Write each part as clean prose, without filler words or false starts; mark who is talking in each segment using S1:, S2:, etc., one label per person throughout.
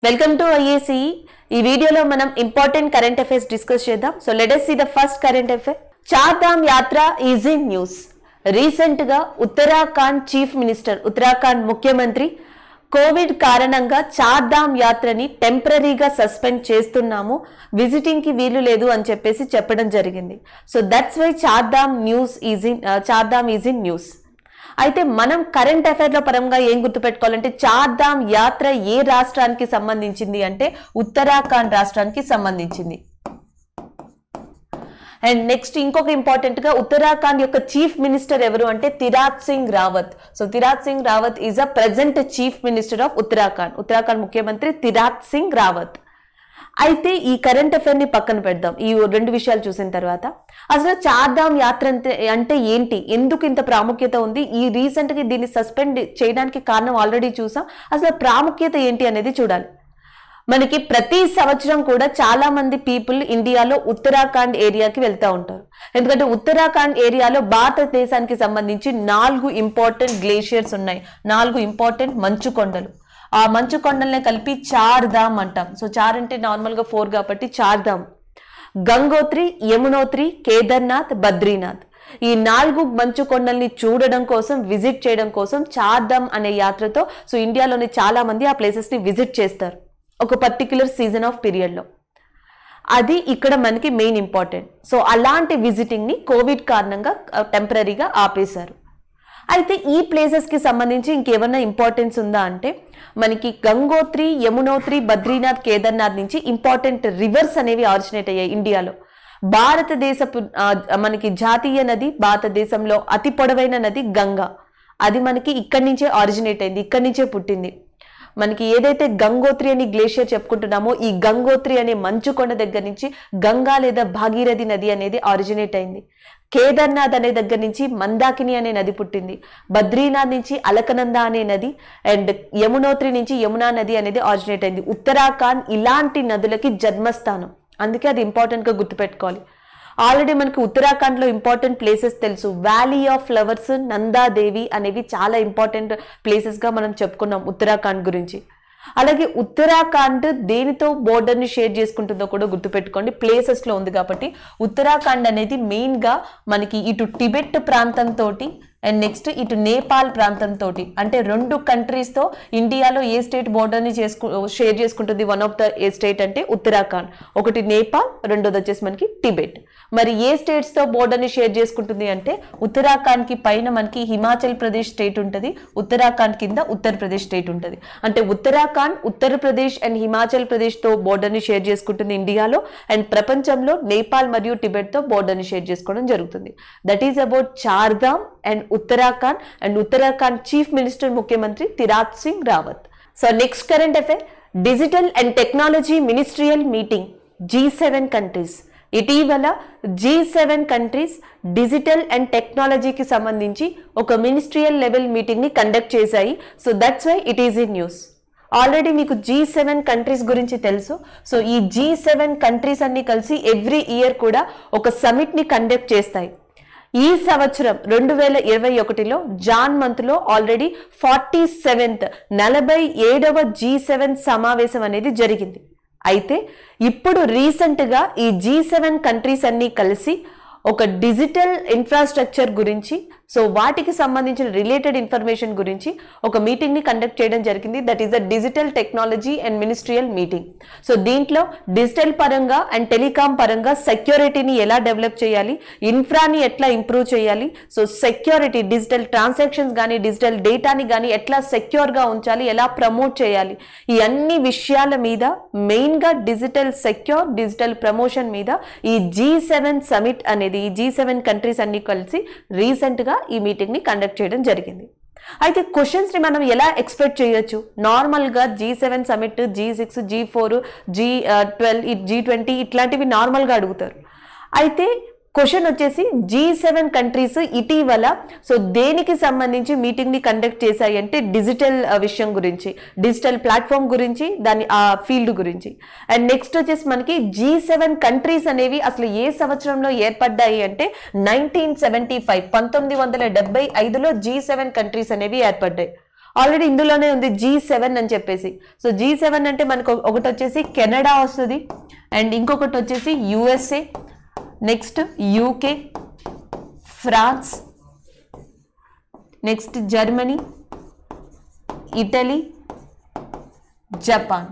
S1: Welcome to IAC. ఈ వీడియోలో మనం ఇంపార్టెంట్ కరెంట్ అఫైర్స్ డిస్కస్ చేద్దాం. So let us see the first current affair. Chardham Yatra is in news. Recent గా Uttarakhand chief minister, Uttarakhand ముఖ్యమంత్రి Covid కారణంగా చార్ధామ్ యాత్రని టెంపరీగా సస్పెండ్ చేస్తున్నాము, విజిటింగ్ కి వీలు లేదు అని చెప్పేసి చెప్పడం జరిగింది. So that's why Chardham is in news. అయితే మనం కరెంట్ అఫైర్ల పరంగా ఏం గుర్తుపెట్టుకోవాలంటే, చార్ధామ్ యాత్ర ఏ రాష్ట్రానికి సంబంధించింది అంటే ఉత్తరాఖండ్ రాష్ట్రానికి సంబంధించింది. అండ్ నెక్స్ట్ ఇంకొక ఇంపార్టెంట్ గా ఉత్తరాఖండ్ యొక్క చీఫ్ మినిస్టర్ ఎవరు అంటే Tirath Singh Rawat. So Tirath Singh Rawat is a present chief minister of Uttarakhand. Uttarakhand ముఖ్యమంత్రి తిరాత్ సింగ్ రావత్. అయితే ఈ కరెంట్ అఫైర్ ని పక్కన పెడదాం ఈ రెండు విషయాలు చూసిన తర్వాత. అసలు చార్ధామ్ యాత్ర అంటే ఏంటి, ఎందుకు ఇంత ప్రాముఖ్యత ఉంది, ఈ రీసెంట్ గా దీన్ని సస్పెండ్ చేయడానికి కారణం ఆల్రెడీ చూసాం. అసలు ప్రాముఖ్యత ఏంటి అనేది చూడాలి. మనకి ప్రతి సంవత్సరం కూడా చాలా మంది పీపుల్ ఇండియాలో ఉత్తరాఖండ్ ఏరియాకి వెళ్తూ ఉంటారు. ఎందుకంటే ఉత్తరాఖండ్ ఏరియాలో భారతదేశానికి సంబంధించి 4 ఇంపార్టెంట్ గ్లేషియర్స్ ఉన్నాయి, 4 ఇంపార్టెంట్ మంచు కొండలు. ఆ మంచు కొండల్ని కలిపి చార్ధామ్ అంటాం. సో చార్ అంటే నార్మల్ గా 4 కాబట్టి చార్ధామ్. గంగోత్రి, యమునోత్రి, కేదార్నాథ్, బద్రీనాథ్, ఈ 4 మంచు కొండల్ని చూడడం కోసం, విజిట్ చేయడం కోసం చార్ధామ్ అనే యాత్రతో సో ఇండియాలోని చాలా మంది ఆ ప్లేసెస్ ని విజిట్ చేస్తారు ఒక పర్టిక్యులర్ సీజన్ ఆఫ్ పీరియడ్ లో. అది ఇక్కడ మనకి మెయిన్ ఇంపార్టెంట్. సో అలాంటి విజిటింగ్ ని కోవిడ్ కారణంగా టెంపరీగా ఆపేశారు. అయితే ఈ ప్లేసెస్ కి సంబంధించి ఇంకేమన్నా ఇంపార్టెన్స్ ఉందా అంటే, మనకి గంగోత్రి, యమునోత్రి, బద్రీనాథ్, కేదార్నాథ్ నుంచి ఇంపార్టెంట్ రివర్స్ అనేవి ఆరిజినేట్ అయ్యాయి ఇండియాలో. భారతదేశపు మనకి జాతీయ నది, భారతదేశంలో అతి పొడవైన నది గంగా. అది మనకి ఇక్కడి నుంచే ఆరిజినేట్ అయింది, ఇక్కడి నుంచే పుట్టింది. మనకి ఏదైతే గంగోత్రి అని గ్లేషియర్ చెప్పుకుంటున్నామో, ఈ గంగోత్రి అనే మంచుకొండ దగ్గర నుంచి గంగా లేదా భాగీరథి నది అనేది ఆరిజినేట్ అయింది. కేదార్నాథ్ అనే దగ్గర నుంచి మందాకిని అనే నది పుట్టింది. బద్రీనాథ్ నుంచి అలకనంద అనే నది, అండ్ యమునోత్రి నుంచి యమునా నది అనేది ఆరిజినేట్ అయింది. ఉత్తరాఖండ్ ఇలాంటి నదులకి జన్మస్థానం, అందుకే అది ఇంపార్టెంట్ గా గుర్తుపెట్టుకోవాలి. ఆల్రెడీ మనకి ఉత్తరాఖండ్ లో ఇంపార్టెంట్ ప్లేసెస్ తెలుసు. వ్యాలీ ఆఫ్ ఫ్లవర్స్, నందాదేవి అనేవి చాలా ఇంపార్టెంట్ ప్లేసెస్ గా మనం చెప్పుకున్నాం ఉత్తరాఖండ్ గురించి. అలాగే ఉత్తరాఖండ్ దేనితో బోర్డర్ ని షేర్ చేసుకుంటుందో కూడా గుర్తుపెట్టుకోండి, ప్లేసెస్ లో ఉంది కాబట్టి. ఉత్తరాఖండ్ అనేది మెయిన్ గా మనకి ఇటు టిబెట్ ప్రాంతంతో అండ్ నెక్స్ట్ ఇటు నేపాల్ ప్రాంతంతో, అంటే 2 కంట్రీస్ తో ఇండియాలో ఏ స్టేట్ బోర్డర్ ని షేర్ చేసుకుంటుంది, one of the A state అంటే ఉత్తరాఖండ్. ఒకటి నేపాల్, రెండోది వచ్చేసి మనకి టిబెట్. మరి ఏ స్టేట్స్ తో బోర్డర్ ని షేర్ చేసుకుంటుంది అంటే, ఉత్తరాఖండ్ కి పైన మనకి హిమాచల్ ప్రదేశ్ స్టేట్ ఉంటుంది, ఉత్తరాఖండ్ కింద ఉత్తరప్రదేశ్ స్టేట్ ఉంటుంది. అంటే ఉత్తరాఖండ్, ఉత్తరప్రదేశ్ అండ్ హిమాచల్ ప్రదేశ్ తో బోర్డర్ ని షేర్ చేసుకుంటుంది ఇండియాలో, అండ్ ప్రపంచంలో నేపాల్ మరియు టిబెట్ తో బోర్డర్ ని షేర్ చేసుకోవడం జరుగుతుంది. That is about Chardham and Uttarakhand, and Uttarakhand chief minister ముఖ్యమంత్రి Tirath Singh Rawat. So next current affair, digital and technology ministerial meeting G7 countries. ఇటీవల G7 కంట్రీస్ డిజిటల్ అండ్ టెక్నాలజీకి సంబంధించి ఒక మినిస్ట్రియల్ లెవెల్ మీటింగ్ ని కండక్ట్ చేశాయి. So that's why it is in news. Already మీకు G7 countries గురించి తెలుసు. సో ఈ G7 కంట్రీస్ అన్ని కలిసి ఎవ్రీ ఇయర్ కూడా ఒక సమిట్ ని కండక్ట్ చేస్తాయి. ఈ సంవత్సరం 2021లో జాన్ మంత్ లో ఆల్రెడీ 47వ G7 సమావేశం అనేది జరిగింది. అయితే ఇప్పుడు రీసెంట్ గా ఈ G7 కంట్రీస్ అన్ని కలిసి ఒక డిజిటల్ ఇన్ఫ్రాస్ట్రక్చర్ గురించి, సో వాటికి సంబంధించిన రిలేటెడ్ ఇన్ఫర్మేషన్ గురించి ఒక మీటింగ్ ని కండక్ట్ చేయడం జరిగింది. That is the digital technology and ministerial meeting. So దీంట్లో డిజిటల్ పరంగా అండ్ టెలికాం పరంగా సెక్యూరిటీని ఎలా డెవలప్ చేయాలి, ఇన్ఫ్రాని ఎట్లా ఇంప్రూవ్ చేయాలి, సో సెక్యూరిటీ డిజిటల్ ట్రాన్సాక్షన్స్ కానీ డిజిటల్ డేటాని కానీ ఎట్లా సెక్యూర్ గా ఉంచాలి, ఎలా ప్రమోట్ చేయాలి, ఈ అన్ని విషయాల మీద మెయిన్ గా డిజిటల్ సెక్యూర్, డిజిటల్ ప్రమోషన్ మీద ఈ G7 సమిట్ అనేది, ఈ G7 కంట్రీస్ అన్ని కలిసి రీసెంట్ గా ఈ మీటింగ్ ని కండక్ట్ చేయడం జరిగింది. అయితే క్వశ్చన్స్ ని మనం ఎలా ఎక్స్పెక్ట్ చేయొచ్చు? నార్మల్ గా G7 summit, G6, G4, G12, G20 ఇట్లాంటివి నార్మల్ గా అడుగుతారు. అయితే క్వశ్చన్ వచ్చేసి G7 కంట్రీస్ ఇటీవల సో దేనికి సంబంధించి మీటింగ్ ని కండక్ట్ చేశాయి అంటే, డిజిటల్ విషయం గురించి, డిజిటల్ ప్లాట్ఫామ్ గురించి, దాని ఆ ఫీల్డ్ గురించి. అండ్ నెక్స్ట్ వచ్చేసి మనకి G7 కంట్రీస్ అనేవి అసలు ఏ సంవత్సరంలో ఏర్పడ్డాయి అంటే 1975లో G7 కంట్రీస్ అనేవి ఏర్పడ్డాయి. ఆల్రెడీ ఇందులోనే ఉంది G7 అని చెప్పేసి. సో G7 అంటే మనకు ఒకటి వచ్చేసి కెనడా వస్తుంది, అండ్ ఇంకొకటి వచ్చేసి USA, next UK, France, next Germany, Italy, Japan.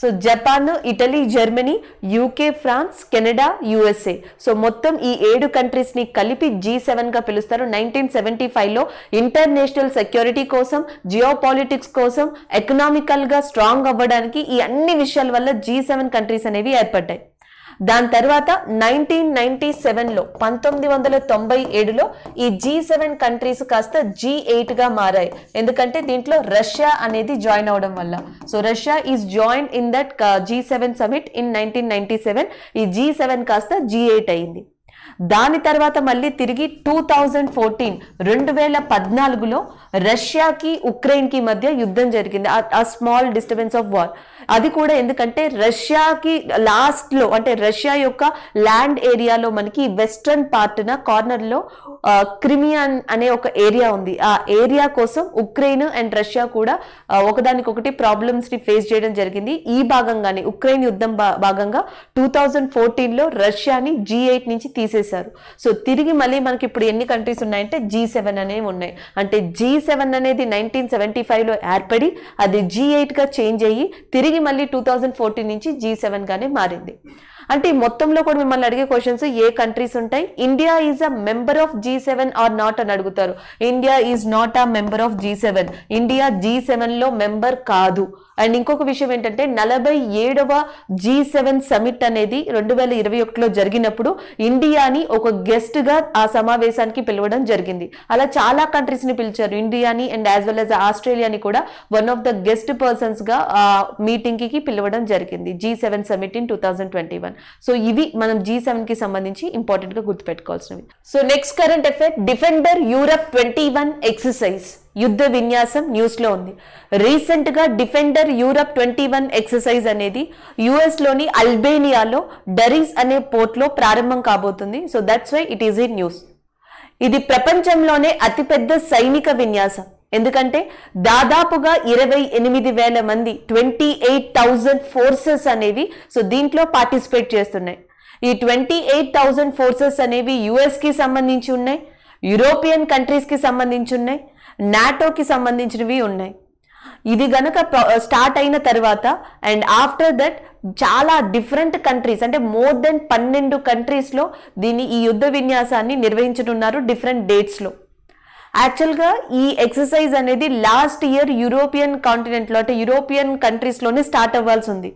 S1: So Japan, Italy, Germany, UK, France, Canada, USA. So మొత్తం ఈ 7 కంట్రీస్ ని కలిపి G7 గా పిలుస్తారు. 1975లో ఇంటర్నేషనల్ సెక్యూరిటీ కోసం, జియో పాలిటిక్స్ కోసం, ఎకనామికల్ గా స్ట్రాంగ్ అవ్వడానికి ఈ అన్ని విషయాల వల్ల G7 కంట్రీస్ అనేవి ఏర్పడ్డాయి. దాని తర్వాత 1997లో 1997లో ఈ G7 కంట్రీస్ కాస్త G8 గా మారాయి. ఎందుకంటే దీంట్లో రష్యా అనేది జాయిన్ అవడం వల్ల. So Russia is join in that G7 summit in 1997. ఈ G7 కాస్త G8 అయింది. దాని తర్వాత మళ్ళీ తిరిగి 2014లో రష్యాకి ఉక్రెయిన్కి మధ్య యుద్ధం జరిగింది, ఆ స్మాల్ డిస్టర్బెన్స్ ఆఫ్ వార్. అది కూడా ఎందుకంటే రష్యాకి లాస్ట్లో అంటే రష్యా యొక్క ల్యాండ్ ఏరియాలో మనకి వెస్ట్రన్ పార్ట్న కార్నర్లో క్రిమియా అనే ఒక ఏరియా ఉంది. ఆ ఏరియా కోసం ఉక్రెయిన్ అండ్ రష్యా కూడా ఒకదానికొకటి ప్రాబ్లమ్స్ ని ఫేస్ చేయడం జరిగింది. ఈ భాగంగానే ఉక్రెయిన్ యుద్ధం భాగంగా 2014లో రష్యాని G8 నుంచి తీసేశారు. సో తిరిగి మళ్ళీ మనకి ఇప్పుడు ఎన్ని కంట్రీస్ ఉన్నాయంటే G7 అనేవి ఉన్నాయి. అంటే G7 అనేది 1975లో ఏర్పడి అది G8 గా చేంజ్ అయ్యి తిరిగి మళ్ళీ 2014 నుంచి G7 గానే మారింది. అంటే మొత్తంలో కూడా మిమ్మల్ని అడిగే క్వశ్చన్స్ ఏ కంట్రీస్ ఉంటాయి. India is a member of G7 or not అని అడుగుతారు. India is not a member of G7. India G7 లో మెంబర్ కాదు. అండ్ ఇంకొక విషయం ఏంటంటే 47వ G7 సమిట్ అనేది 2021లో జరిగినప్పుడు ఇండియాని ఒక గెస్ట్ గా ఆ సమావేశానికి పిలవడం జరిగింది. అలా చాలా కంట్రీస్ ని పిలిచారు. ఇండియాని అండ్ యాజ్ వెల్ యాజ్ ఆస్ట్రేలియాని కూడా one of the guest persons గా మీటింగ్ కి పిలవడం జరిగింది G7 సమిట్ ఇన్ 2021. సో ఇవి మనం G7 కి సంబంధించి ఇంపార్టెంట్ గా గుర్తుపెట్టుకోవాల్సినవి. So next current affair, defender Europe 21 exercise యుద్ధ విన్యాసం న్యూస్ లో ఉంది. రీసెంట్ గా డిఫెండర్ యూరప్ 21 ఎక్సర్సైజ్ అనేది యుఎస్ లోని అల్బేనియాలో డరీస్ అనే పోర్ట్ లో ప్రారంభం కాబోతుంది. So that's why it is in news. ఇది ప్రపంచంలోనే అతిపెద్ద సైనిక విన్యాసం. ఎందుకంటే దాదాపుగా 28,000 మంది 28,000 ఫోర్సెస్ అనేవి సో దీంట్లో పార్టిసిపేట్ చేస్తున్నాయి. ఈ 28,000 ఫోర్సెస్ అనేవి యుఎస్ కి సంబంధించి ఉన్నాయి, యూరోపియన్ కంట్రీస్ కి సంబంధించి ఉన్నాయి, నాటోకి సంబంధించినవి ఉన్నాయి. ఇది గనక స్టార్ట్ అయిన తర్వాత అండ్ ఆఫ్టర్ దట్ చాలా డిఫరెంట్ కంట్రీస్ అంటే మోర్ దెన్ 12 కంట్రీస్ లో ఈ యుద్ధ విన్యాసాన్ని నిర్వహించనున్నారు డిఫరెంట్ డేట్స్ లో. యాక్చువల్గా ఈ ఎక్సర్సైజ్ అనేది లాస్ట్ ఇయర్ యూరోపియన్ కాంటినెంట్ లో అంటే యూరోపియన్ కంట్రీస్ లోనే స్టార్ట్ అవ్వాల్సి ఉంది.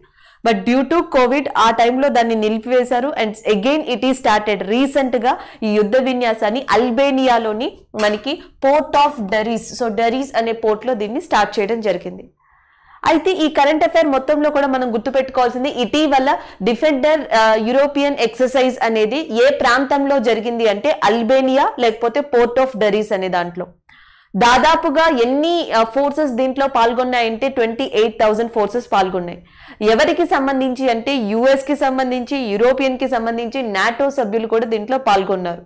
S1: బట్ డ్యూ టు కోవిడ్ ఆ టైంలో దాన్ని నిలిపివేశారు అండ్ అగైన్ ఇట్ ఈ స్టార్టెడ్. రీసెంట్ గా ఈ యుద్ధ విన్యాసాన్ని అల్బేనియాలోని మనకి పోర్ట్ ఆఫ్ డరీస్, సో డరీస్ అనే పోర్ట్ లో దీన్ని స్టార్ట్ చేయడం జరిగింది. అయితే ఈ కరెంట్ అఫైర్ మొత్తంలో కూడా మనం గుర్తుపెట్టుకోవాల్సింది ఇటీవల డిఫెండర్ యూరోపియన్ ఎక్సర్సైజ్ అనేది ఏ ప్రాంతంలో జరిగింది అంటే అల్బేనియా లేకపోతే పోర్ట్ ఆఫ్ డరీస్ అనే దాంట్లో. దాదాపుగా ఎన్ని ఫోర్సెస్ దీంట్లో పాల్గొన్నాయంటే 28,000 ఫోర్సెస్ పాల్గొన్నాయి. ఎవరికి సంబంధించి అంటే యుఎస్ కి సంబంధించి, యూరోపియన్ కి సంబంధించి, నాటో సభ్యులు కూడా దీంట్లో పాల్గొన్నారు.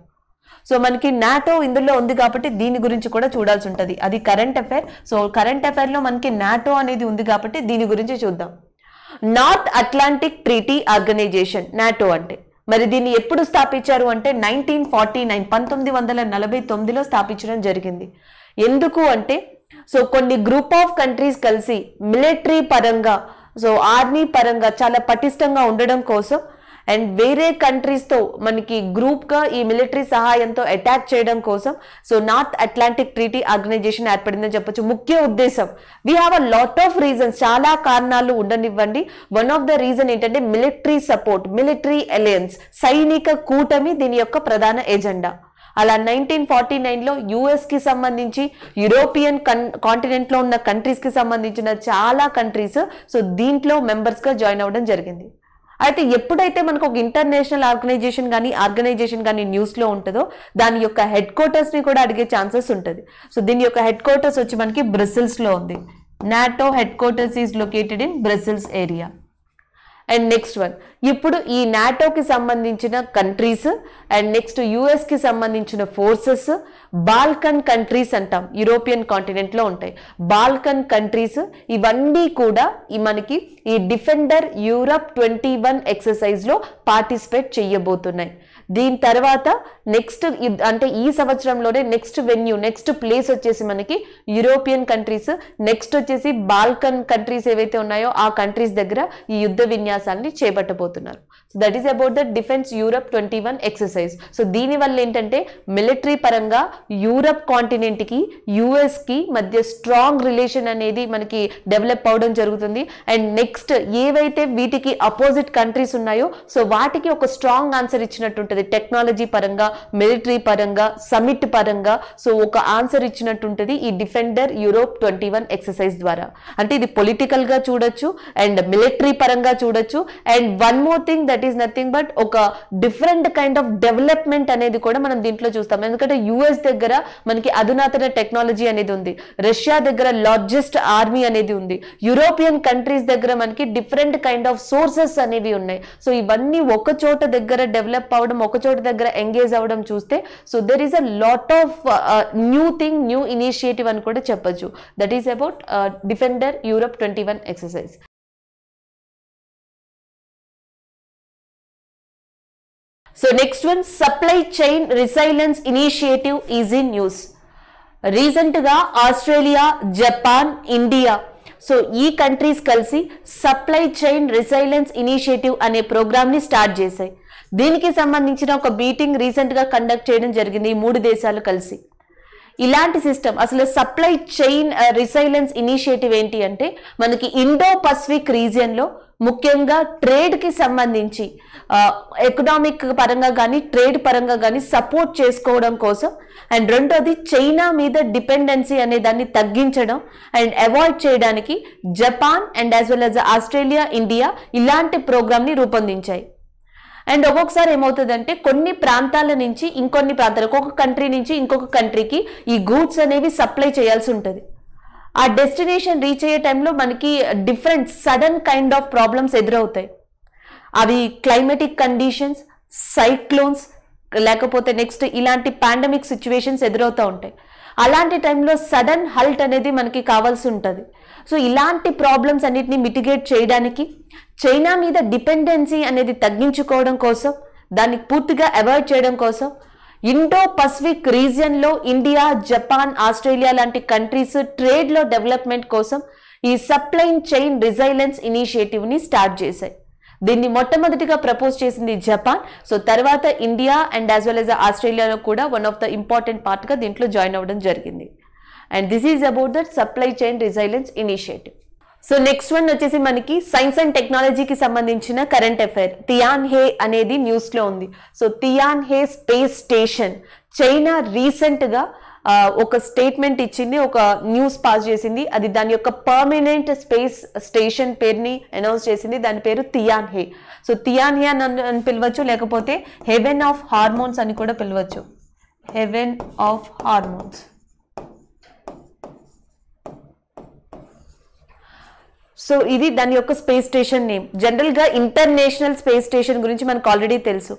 S1: సో మనకి నాటో ఇందులో ఉంది కాబట్టి దీని గురించి కూడా చూడాల్సి ఉంటుంది. అది current affair. So current affair లో మనకి నాటో అనేది ఉంది కాబట్టి దీని గురించి చూద్దాం. North Atlantic Treaty Organisation NATO అంటే మరి దీన్ని ఎప్పుడు స్థాపించారు అంటే 1949లో స్థాపించడం జరిగింది. ఎందుకు అంటే సో కొన్ని గ్రూప్ ఆఫ్ కంట్రీస్ కలిసి మిలిటరీ పరంగా సో ఆర్మీ పరంగా చాలా పటిష్టంగా ఉండడం కోసం అండ్ వేరే కంట్రీస్ తో మనకి గ్రూప్ గా ఈ మిలిటరీ సహాయంతో అటాక్ చేయడం కోసం so North Atlantic Treaty Organisation ఏర్పడిందని చెప్పొచ్చు. ముఖ్య ఉద్దేశం we have a lot of reasons, చాలా కారణాలు ఉండనివ్వండి. వన్ ఆఫ్ ద రీజన్ ఏంటంటే మిలిటరీ సపోర్ట్, మిలిటరీ అలయన్స్, సైనిక కూటమి దీని యొక్క ప్రధాన ఎజెండా. అలా 1949లో యుఎస్ కి సంబంధించి యూరోపియన్ కాంటినెంట్ లో ఉన్న కంట్రీస్ కి సంబంధించిన చాలా కంట్రీస్ సో దీంట్లో మెంబర్స్ గా జాయిన్ అవ్వడం జరిగింది. అయితే ఎప్పుడైతే మనకు ఒక ఇంటర్నేషనల్ ఆర్గనైజేషన్ కానీ న్యూస్ లో ఉంటుందో దాని యొక్క హెడ్ క్వార్టర్స్ ని కూడా అడిగే ఛాన్సెస్ ఉంటుంది. సో దీని యొక్క హెడ్ క్వార్టర్స్ వచ్చి మనకి బ్రసెల్స్ లో ఉంది. NATO head quarters is located in Brussels area. And next one, ఇప్పుడు ఈ నాటోకి సంబంధించిన కంట్రీస్ అండ్ నెక్స్ట్ యుఎస్ కి సంబంధించిన ఫోర్సెస్ బాల్కన్ కంట్రీస్ అంటాం, యూరోపియన్ కాంటినెంట్ లో ఉంటాయి బాల్కన్ కంట్రీస్, ఇవన్నీ కూడా మనకి ఈ డిఫెండర్ యూరప్ 21 ఎక్సర్సైజ్ లో పార్టిసిపేట్ చేయబోతున్నాయి. దీని తర్వాత నెక్స్ట్ అంటే ఈ సంవత్సరంలోనే నెక్స్ట్ వెన్యూ నెక్స్ట్ ప్లేస్ వచ్చేసి మనకి యూరోపియన్ కంట్రీస్, నెక్స్ట్ వచ్చేసి బాల్కన్ కంట్రీస్ ఏవైతే ఉన్నాయో ఆ కంట్రీస్ దగ్గర ఈ యుద్ధ విన్యాసాన్ని చేపట్టబోతున్నారు. So that is about the defence Europe 21 exercise. So దీని వల్ల ఏంటంటే మిలిటరీ పరంగా యూరప్ కాంటినెంట్ కి యుఎస్ కి మధ్య స్ట్రాంగ్ రిలేషన్ అనేది మనకి డెవలప్ అవడం జరుగుతుంది. అండ్ నెక్స్ట్ ఏవైతే వీటికి అపోజిట్ కంట్రీస్ ఉన్నాయో సో వాటికి ఒక స్ట్రాంగ్ ఆన్సర్ ఇచ్చినట్టుంటుంది, టెక్నాలజీ పరంగా, మిలిటరీ పరంగా, సమిట్ పరంగా. సో ఒక ఆన్సర్ ఇచ్చినట్టుంటుంది ఈ డిఫెండర్ యూరోప్ 21 ఎక్సర్సైజ్ ద్వారా. అంటే ఇది పొలిటికల్ గా చూడొచ్చు అండ్ మిలిటరీ పరంగా చూడొచ్చు. And one more thing, that is nothing but ఒక డిఫరెంట్ కైండ్ ఆఫ్ డెవలప్మెంట్ అనేది కూడా మనం దీంట్లో చూస్తాం. ఎందుకంటే యుఎస్ దగ్గర మనకి అధునాతన టెక్నాలజీ అనేది ఉంది, రష్యా దగ్గర లార్జెస్ట్ ఆర్మీ అనేది ఉంది, యూరోపియన్ కంట్రీస్ దగ్గర మనకి డిఫరెంట్ కైండ్ ఆఫ్ సోర్సెస్ అనేవి ఉన్నాయి. సో ఇవన్నీ ఒక చోట దగ్గర డెవలప్ అవడం, ఒక చోట దగ్గర ఎంగేజ్ అవ్వడం చూస్తే so there is a lot of new thing, new initiative అని కూడా చెప్పొచ్చు. That is about defender Europe 21 exercise. So next one, supply chain resilience initiative is in news. Recent గా ఆస్ట్రేలియా, జపాన్, ఇండియా సో ఈ countries కలిసి supply chain resilience initiative అనే programme ని start చేశాయి. దీనికి సంబంధించిన ఒక మీటింగ్ రీసెంట్ గా కండక్ట్ చేయడం జరిగింది ఈ 3 దేశాలు కలిసి. ఇలాంటి సిస్టమ్ అసలు సప్లై చైన్ రిసైలెన్స్ ఇనిషియేటివ్ ఏంటి అంటే మనకి ఇండో పసిఫిక్ రీజియన్ లో ముఖ్యంగా ట్రేడ్ కి సంబంధించి ఎకనామిక్ పరంగా కానీ ట్రేడ్ పరంగా కానీ సపోర్ట్ చేసుకోవడం కోసం, అండ్ రెండోది చైనా మీద డిపెండెన్సీ అనే దాన్ని తగ్గించడం అండ్ అవాయిడ్ చేయడానికి Japan and as well as Australia, India ఇలాంటి ప్రోగ్రామ్ ని రూపొందించాయి. అండ్ ఒక్కొక్కసారి ఏమవుతుందంటే కొన్ని ప్రాంతాల నుంచి ఇంకొన్ని ప్రాంతాలు, ఒక్కొక్క కంట్రీ నుంచి ఇంకొక కంట్రీకి ఈ గూడ్స్ అనేవి సప్లై చేయాల్సి ఉంటుంది. ఆ డెస్టినేషన్ రీచ్ అయ్యే టైంలో మనకి different sudden kind of problems ఎదురవుతాయి. అవి క్లైమేటిక్ కండిషన్స్, సైక్లోన్స్, లేకపోతే నెక్స్ట్ ఇలాంటి పాండమిక్ సిచ్యువేషన్స్ ఎదురవుతూ ఉంటాయి. అలాంటి టైంలో సడన్ హల్ట్ అనేది మనకి కావాల్సి ఉంటుంది. సో ఇలాంటి ప్రాబ్లమ్స్ అన్నిటిని మిటిగేట్ చేయడానికి, చైనా మీద డిపెండెన్సీ అనేది తగ్గించుకోవడం కోసం, దాన్ని పూర్తిగా అవాయిడ్ చేయడం కోసం ఇండో పసిఫిక్ రీజియన్ లో ఇండియా, జపాన్, ఆస్ట్రేలియా లాంటి కంట్రీస్ ట్రేడ్ లో డెవలప్మెంట్ కోసం ఈ సప్లై చైన్ రిసైలెన్స్ ఇనిషియేటివ్ ని స్టార్ట్ చేశాయి. దీన్ని మొట్టమొదటిగా ప్రపోజ్ చేసింది జపాన్. సో తర్వాత India and as well as ఆస్ట్రేలియాలో కూడా one of the important part గా దీంట్లో జాయిన్ అవ్వడం జరిగింది. And this is about the supply chain resilience initiative. So next one వచ్చేసి మనకి సైన్స్ అండ్ టెక్నాలజీకి సంబంధించిన కరెంట్ అఫైర్. తియాన్ హే అనేది న్యూస్ లో ఉంది. సో తియాన్ హే స్పేస్ స్టేషన్, చైనా రీసెంట్ గా ఒక స్టేట్మెంట్ ఇచ్చింది, ఒక న్యూస్ పాస్ చేసింది. అది దాని యొక్క పర్మనెంట్ స్పేస్ స్టేషన్ పేరుని అనౌన్స్ చేసింది. దాని పేరు తియాన్ హే. సో తియాన్ హే అని పిలవచ్చు, లేకపోతే హెవెన్ ఆఫ్ హార్మోన్స్ అని కూడా పిలవచ్చు. Haven of hormones. సో ఇది దాని యొక్క స్పేస్ స్టేషన్ నేమ్. జనరల్ గా ఇంటర్నేషనల్ స్పేస్ స్టేషన్ గురించి మనకు ఆల్రెడీ తెలుసు.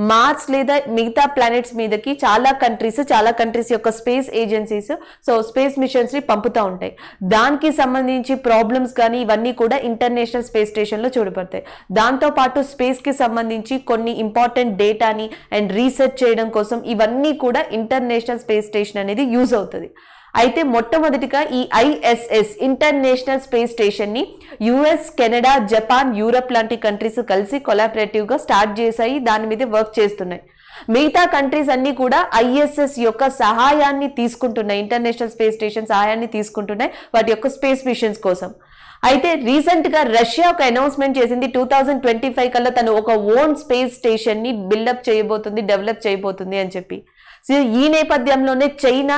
S1: మార్స్ లేదా మిగతా ప్లానెట్స్ మీదకి చాలా కంట్రీస్ యొక్క space agencies so space missions ని పంపుతూ ఉంటాయి. దానికి సంబంధించి ప్రాబ్లమ్స్ కానీ ఇవన్నీ కూడా ఇంటర్నేషనల్ స్పేస్ స్టేషన్ లో చూడబడతాయి. దాంతో పాటు స్పేస్ కి సంబంధించి కొన్ని ఇంపార్టెంట్ డేటాని అండ్ రీసెర్చ్ చేయడం కోసం ఇవన్నీ కూడా ఇంటర్నేషనల్ స్పేస్ స్టేషన్ అనేది యూజ్ అవుతుంది. అయితే మొట్టమొదటిగా ఈ ఐఎస్ఎస్ ఇంటర్నేషనల్ స్పేస్ స్టేషన్ ని యుఎస్, కెనడా, జపాన్, యూరప్ లాంటి కంట్రీస్ కలిసి కొలాబరేటివ్ గా స్టార్ట్ చేశాయి. దాని మీద వర్క్ చేస్తున్నాయి. మిగతా కంట్రీస్ అన్ని కూడా ఐఎస్ఎస్ యొక్క సహాయాన్ని తీసుకుంటున్నాయి, ఇంటర్నేషనల్ స్పేస్ స్టేషన్ సహాయాన్ని తీసుకుంటున్నాయి వాటి యొక్క స్పేస్ మిషన్స్ కోసం. అయితే రీసెంట్ గా రష్యా ఒక అనౌన్స్మెంట్ చేసింది 2025 కల్లా తను ఒక ఓన్ స్పేస్ స్టేషన్ ని బిల్డప్ చేయబోతుంది, డెవలప్ చేయబోతుంది అని చెప్పి. సో ఈ నేపథ్యంలోనే చైనా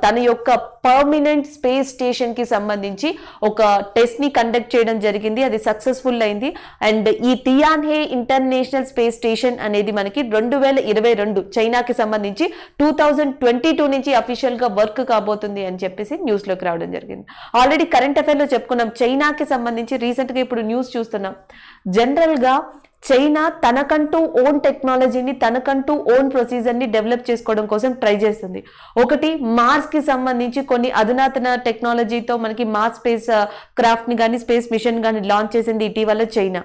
S1: తన యొక్క పర్మనెంట్ స్పేస్ స్టేషన్ కి సంబంధించి ఒక టెస్ట్ ని కండక్ట్ చేయడం జరిగింది. అది సక్సెస్ఫుల్ అయింది. అండ్ ఈ తియాన్హే ఇంటర్నేషనల్ స్పేస్ స్టేషన్ అనేది మనకి 2022 చైనాకి సంబంధించి 2022 నుంచి అఫీషియల్ గా వర్క్ కాబోతుంది అని చెప్పేసి న్యూస్ లోకి రావడం జరిగింది. ఆల్రెడీ కరెంట్ అఫైర్ లో చెప్పుకున్నాం. చైనాకి సంబంధించి రీసెంట్ గా ఇప్పుడు న్యూస్ చూస్తున్నాం. జనరల్ గా చైనా తనకంటూ ఓన్ టెక్నాలజీని, తనకంటూ ఓన్ ప్రొసీజర్ని డెవలప్ చేసుకోవడం కోసం ట్రై చేస్తుంది. ఒకటి, మార్స్ కి సంబంధించి కొన్ని అధునాతన టెక్నాలజీతో మనకి మార్స్ స్పేస్ క్రాఫ్ట్ ని కానీ స్పేస్ మిషన్ కానీ లాంచ్ చేసింది ఇటీవల చైనా.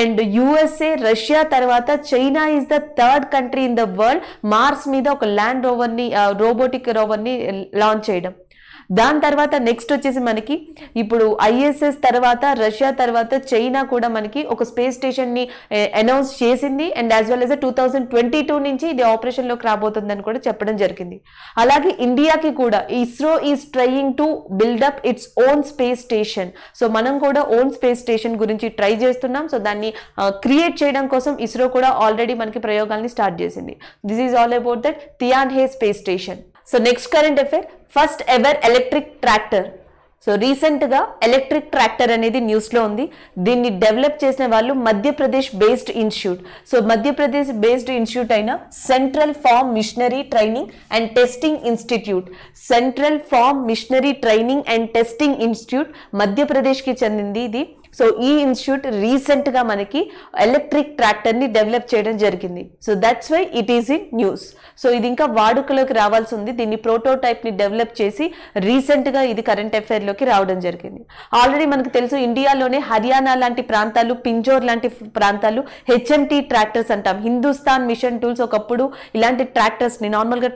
S1: అండ్ యుఎస్ఏ, రష్యా తర్వాత China is the third country in the world Mars మీద ఒక ల్యాండ్ రోవర్ని, రోబోటిక్ రోవర్ని లాంచ్ చేయడం. దాని తర్వాత నెక్స్ట్ వచ్చేసి మనకి ఇప్పుడు ఐఎస్ఎస్ తర్వాత రష్యా తర్వాత చైనా కూడా మనకి ఒక స్పేస్ స్టేషన్ ని అనౌన్స్ చేసింది. అండ్ యాజ్ వెల్ యాజ్ 2022 నుంచి ఇది ఆపరేషన్ లోకి రాబోతుందని కూడా చెప్పడం జరిగింది. అలాగే ఇండియాకి కూడా ISRO is trying to build up its own space station. So మనం కూడా ఓన్ స్పేస్ స్టేషన్ గురించి ట్రై చేస్తున్నాం. సో దాన్ని క్రియేట్ చేయడం కోసం ఇస్రో కూడా ఆల్రెడీ మనకి ప్రయోగాల్ని స్టార్ట్ చేసింది. This is all about that Tianhe space station. So next current affair, first ever electric tractor. So recent గా ఎలక్ట్రిక్ ట్రాక్టర్ అనేది న్యూస్ లో ఉంది. దీన్ని డెవలప్ చేసిన వాళ్ళు Madhya Pradesh based institute. So Madhya Pradesh based institute అయిన central farm machinery training and testing institute, central farm machinery training and testing institute Madhya Pradesh కి చెందింది ఇది. సో ఈ ఇన్స్టిట్యూట్ రీసెంట్ గా మనకి ఎలక్ట్రిక్ ట్రాక్టర్ ని డెవలప్ చేయడం జరిగింది. So that's why it is in news. So ఇది ఇంకా వాడుకలోకి రావాల్సి ఉంది. దీన్ని ప్రోటోటైప్ ని డెవలప్ చేసి రీసెంట్ గా ఇది కరెంట్ అఫైర్ లోకి రావడం జరిగింది. ఆల్రెడీ మనకు తెలుసు ఇండియాలోనే హర్యానా లాంటి ప్రాంతాలు, పింజోర్ లాంటి ప్రాంతాలు హెచ్ఎంటీ ట్రాక్టర్స్ అంటాం. హిందుస్థాన్ మిషన్ టూల్స్ ఒకప్పుడు ఇలాంటి ట్రాక్టర్స్ ని, నార్మల్ గా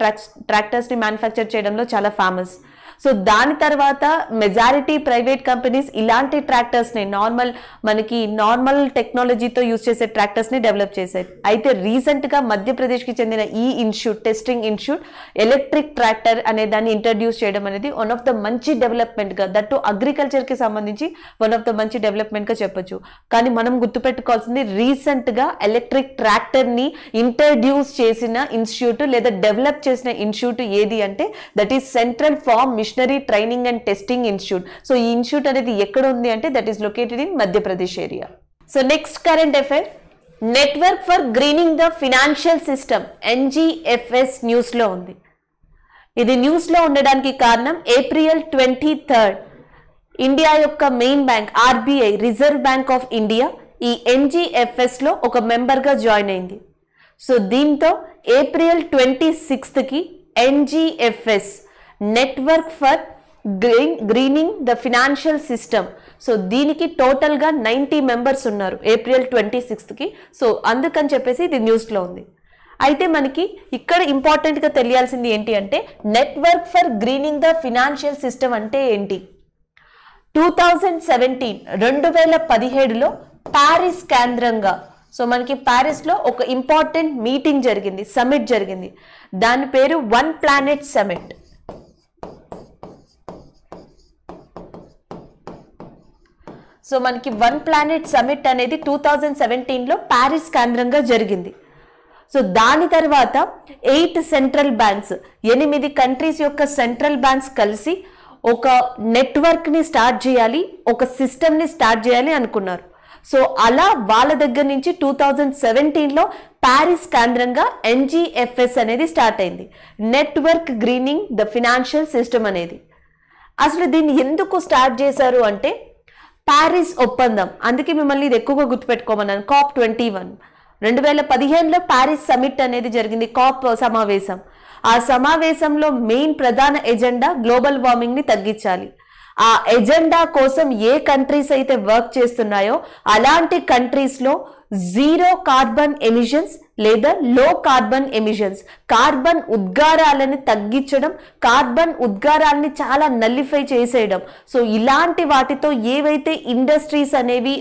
S1: ట్రాక్టర్స్ ని మ్యానుఫ్యాక్చర్ చేయడంలో చాలా ఫేమస్. సో దాని తర్వాత మెజారిటీ ప్రైవేట్ కంపెనీస్ ఇలాంటి ట్రాక్టర్స్ ని నార్మల్ టెక్నాలజీతో యూజ్ చేసే ట్రాక్టర్స్ ని డెవలప్ చేశాయి. అయితే రీసెంట్ గా మధ్యప్రదేశ్ కి చెందిన ఈ institute, testing institute electric tractor అనే దాన్ని ఇంట్రడ్యూస్ చేయడం అనేది వన్ ఆఫ్ ద మంచి డెవలప్మెంట్ గా, దట్టు అగ్రికల్చర్ కి సంబంధించి వన్ ఆఫ్ ద మంచి డెవలప్మెంట్ గా చెప్పొచ్చు. కానీ మనం గుర్తుపెట్టుకోవాల్సింది రీసెంట్ గా ఎలక్ట్రిక్ ట్రాక్టర్ ని ఇంట్రడ్యూస్ చేసిన ఇన్స్టిట్యూట్ లేదా డెవలప్ చేసిన ఇన్స్టిట్యూట్ ఏది అంటే that is central farm machinery training and testing institute. So ఈ ఇన్స్టిట్యూట్ అనేది ఎక్కడ ఉంది అంటే that is located in Madhya Pradesh area. So next current affair, network for greening the financial system NGFS news లో ఉంది. ఇది న్యూస్ లో ఉండడానికి కారణం April 23 ఇండియా యొక్క main bank RBI, Reserve bank of India, ఈ NGFS లో ఒక మెంబర్ గా జాయిన్ అయింది. సో దీంతో April 26 కి NGFS, network for greening the financial system, so దీనికి టోటల్ గా 90 మెంబర్స్ ఉన్నారు April 26 కి. సో అందుకని చెప్పేసి ఇది న్యూస్ లో ఉంది. అయితే మనకి ఇక్కడ ఇంపార్టెంట్ గా తెలియాల్సింది ఏంటి అంటే network for greening the financial system అంటే ఏంటి. 2017లో ప్యారిస్ కేంద్రంగా, సో మనకి ప్యారిస్ లో ఒక ఇంపార్టెంట్ మీటింగ్ జరిగింది, సమిట్ జరిగింది. దాని పేరు వన్ ప్లానెట్ సమిట్. సో మనకి వన్ ప్లానెట్ సమిట్ అనేది 2017లో ప్యారిస్ కేంద్రంగా జరిగింది. సో దాని తర్వాత 8 సెంట్రల్ బ్యాంక్స్, 8 కంట్రీస్ యొక్క సెంట్రల్ బ్యాంక్స్ కలిసి ఒక నెట్వర్క్ ని స్టార్ట్ చేయాలి, ఒక సిస్టమ్ ని స్టార్ట్ చేయాలి అనుకున్నారు. సో అలా వాళ్ళ దగ్గర నుంచి 2017లో ప్యారిస్ కేంద్రంగా NGFS అనేది స్టార్ట్ అయింది, network greening the financial system అనేది. అసలు దీన్ని ఎందుకు స్టార్ట్ చేశారు అంటే ప్యారిస్ ఒప్పందం. అందుకే మిమ్మల్ని ఇది ఎక్కువగా గుర్తుపెట్టుకోమన్నాను. COP21 2015లో ప్యారిస్ సమిట్ అనేది జరిగింది, COP సమావేశం. ఆ సమావేశంలో మెయిన్ ప్రధాన ఎజెండా గ్లోబల్ వార్మింగ్ ని తగ్గించాలి. ఆ ఎజెండా కోసం ఏ కంట్రీస్ అయితే వర్క్ చేస్తున్నాయో అలాంటి కంట్రీస్ లో జీరో కార్బన్ ఎమిషన్స్ లేదా లో కార్బన్ ఎమిషన్స్, కార్బన్ ఉద్గారాలను తగ్గించడం, కార్బన్ ఉద్గారాలని చాలా నల్లిఫై చేసేయడం. సో ఇలాంటి వాటితో ఏవైతే ఇండస్ట్రీస్ అనేవి